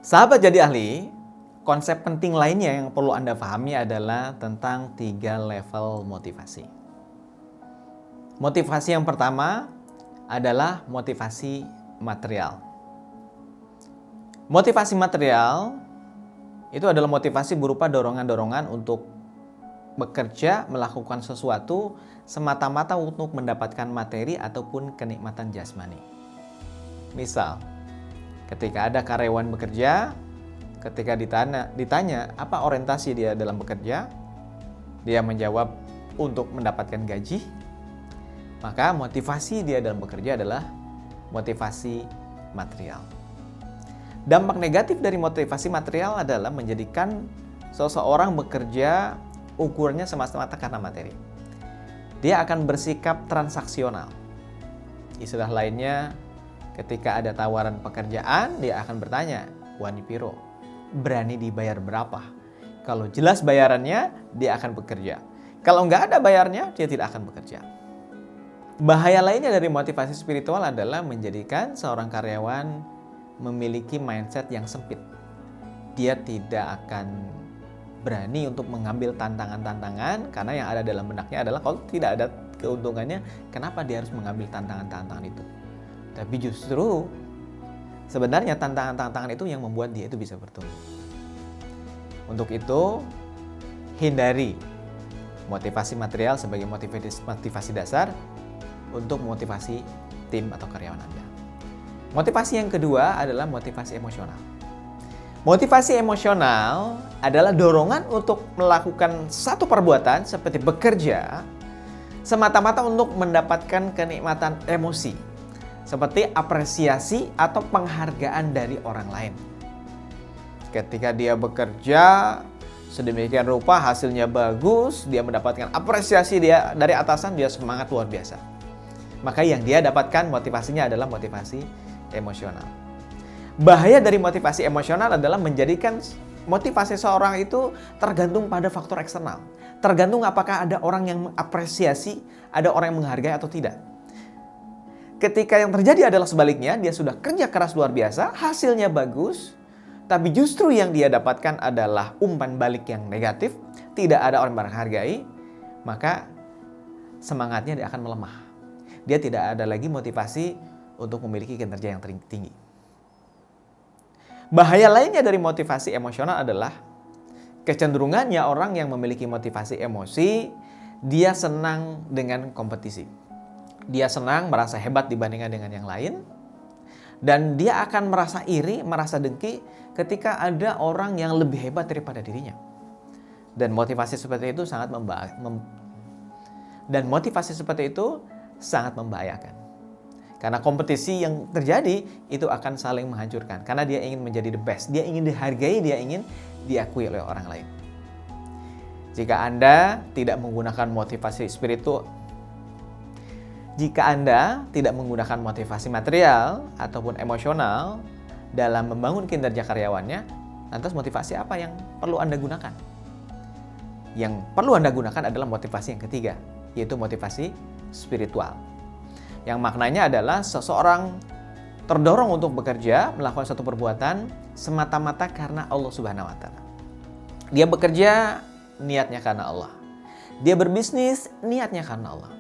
Sahabat jadi ahli, konsep penting lainnya yang perlu Anda pahami adalah tentang 3 level motivasi. Motivasi yang pertama adalah motivasi material. Motivasi material itu adalah motivasi berupa dorongan-dorongan untuk bekerja, melakukan sesuatu semata-mata untuk mendapatkan materi ataupun kenikmatan jasmani. Misal, ketika ada karyawan bekerja, ketika ditanya apa orientasi dia dalam bekerja, dia menjawab untuk mendapatkan gaji, maka motivasi dia dalam bekerja adalah motivasi material. Dampak negatif dari motivasi material adalah menjadikan seseorang bekerja ukurannya semata-mata karena materi. Dia akan bersikap transaksional. Istilah lainnya, ketika ada tawaran pekerjaan, dia akan bertanya, "Wani piro? Berani dibayar berapa?" Kalau jelas bayarannya, dia akan bekerja. Kalau nggak ada bayarnya, dia tidak akan bekerja. Bahaya lainnya dari motivasi spiritual adalah menjadikan seorang karyawan memiliki mindset yang sempit. Dia tidak akan berani untuk mengambil tantangan-tantangan karena yang ada dalam benaknya adalah kalau tidak ada keuntungannya, kenapa dia harus mengambil tantangan-tantangan itu? Tapi justru sebenarnya tantangan-tantangan itu yang membuat dia itu bisa bertumbuh. Untuk itu, hindari motivasi material sebagai motivasi dasar untuk motivasi tim atau karyawan Anda. Motivasi yang kedua adalah motivasi emosional. Motivasi emosional adalah dorongan untuk melakukan satu perbuatan seperti bekerja semata-mata untuk mendapatkan kenikmatan emosi, seperti apresiasi atau penghargaan dari orang lain. Ketika dia bekerja sedemikian rupa hasilnya bagus, dia mendapatkan apresiasi dia dari atasan, dia semangat luar biasa. Maka yang dia dapatkan motivasinya adalah motivasi emosional. Bahaya dari motivasi emosional adalah menjadikan motivasi seorang itu tergantung pada faktor eksternal. Tergantung apakah ada orang yang mengapresiasi, ada orang yang menghargai atau tidak. Ketika yang terjadi adalah sebaliknya, dia sudah kerja keras luar biasa, hasilnya bagus, tapi justru yang dia dapatkan adalah umpan balik yang negatif, tidak ada orang menghargai, maka semangatnya dia akan melemah. Dia tidak ada lagi motivasi untuk memiliki kinerja yang tinggi. Bahaya lainnya dari motivasi emosional adalah kecenderungannya orang yang memiliki motivasi emosi, dia senang dengan kompetisi. Dia senang merasa hebat dibandingkan dengan yang lain, dan dia akan merasa iri, merasa dengki ketika ada orang yang lebih hebat daripada dirinya. Dan motivasi seperti itu sangat membahayakan. Karena kompetisi yang terjadi itu akan saling menghancurkan. Karena dia ingin menjadi the best, dia ingin dihargai, dia ingin diakui oleh orang lain. Jika Anda tidak menggunakan motivasi spiritual, jika Anda tidak menggunakan motivasi material ataupun emosional dalam membangun kinerja karyawannya, lantas motivasi apa yang perlu Anda gunakan? Yang perlu Anda gunakan adalah motivasi yang ketiga, yaitu motivasi spiritual. Yang maknanya adalah seseorang terdorong untuk bekerja, melakukan satu perbuatan semata-mata karena Allah Subhanahu wa Ta'ala. Dia bekerja niatnya karena Allah. Dia berbisnis niatnya karena Allah.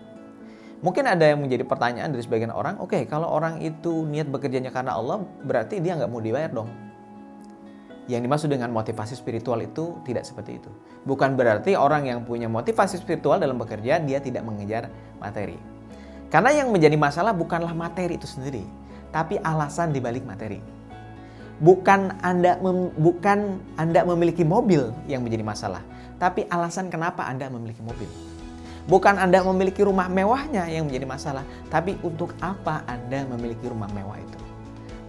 Mungkin ada yang menjadi pertanyaan dari sebagian orang, oke, kalau orang itu niat bekerjanya karena Allah, berarti dia nggak mau dibayar dong. Yang dimaksud dengan motivasi spiritual itu tidak seperti itu. Bukan berarti orang yang punya motivasi spiritual dalam bekerja, dia tidak mengejar materi. Karena yang menjadi masalah bukanlah materi itu sendiri, tapi alasan dibalik materi. Bukan Anda memiliki mobil yang menjadi masalah, tapi alasan kenapa Anda memiliki mobil. Bukan Anda memiliki rumah mewahnya yang menjadi masalah, tapi untuk apa Anda memiliki rumah mewah itu.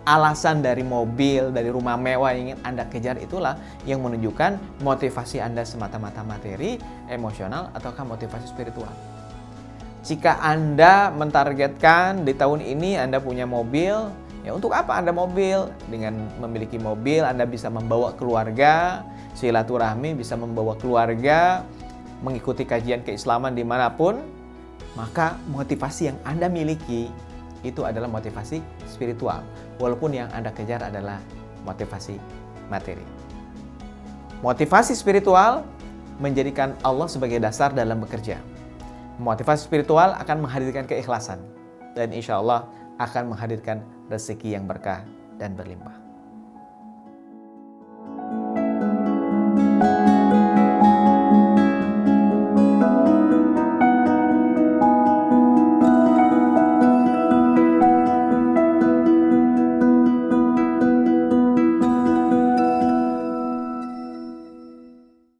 Alasan dari mobil, dari rumah mewah yang ingin Anda kejar itulah yang menunjukkan motivasi Anda semata-mata materi, emosional, ataukah motivasi spiritual. Jika Anda mentargetkan di tahun ini Anda punya mobil, ya untuk apa Anda mobil? Dengan memiliki mobil Anda bisa membawa keluarga, silaturahmi, bisa membawa keluarga, mengikuti kajian keislaman dimanapun, maka motivasi yang Anda miliki itu adalah motivasi spiritual. Walaupun yang Anda kejar adalah motivasi materi. Motivasi spiritual menjadikan Allah sebagai dasar dalam bekerja. Motivasi spiritual akan menghadirkan keikhlasan dan insya Allah akan menghadirkan rezeki yang berkah dan berlimpah.